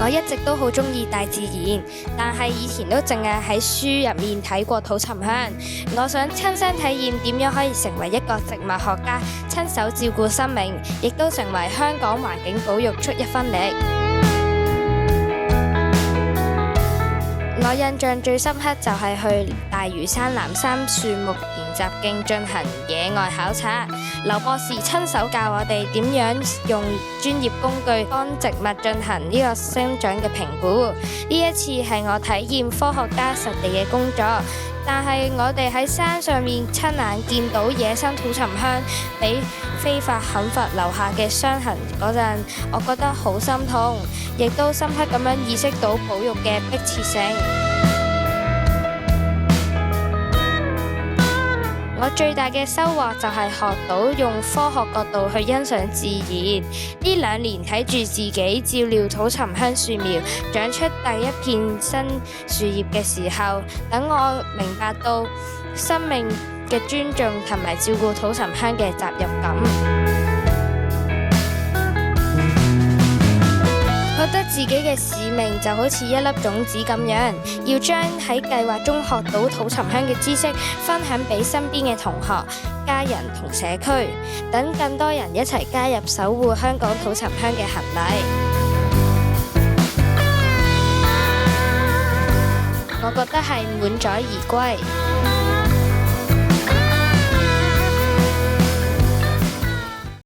我一直都好鍾意大自然，但係以前都淨係喺書入面睇過土沉香。我想親身體驗點樣可以成為一個植物學家，親手照顧生命，亦都成為香港環境保育出一分力。我印象最深刻就係去大嶼山南山樹木研習徑進行野外考察，劉博士親手教我哋點樣用專業工具幫植物進行呢個生長嘅評估。呢一次係我體驗科學家實地嘅工作，但係我哋喺山上面親眼見到野生土沉香俾非法砍伐留下嘅傷痕嗰陣，我覺得好心痛，亦都深刻咁樣意識到保育嘅迫切性。我最大嘅收穫就係學到用科學角度去欣賞自然。呢2年睇住自己照料土沉香樹苗長出第一片新樹葉嘅時候，等我明白到生命嘅尊重同埋照顧土沉香嘅責任感。覺得自己嘅使命就好似一粒種子咁樣，要將喺計劃中學到土沉香嘅知識分享俾身邊嘅同學、家人同社區，等更多人一齊加入守護香港土沉香嘅行禮。我覺得係滿載而歸。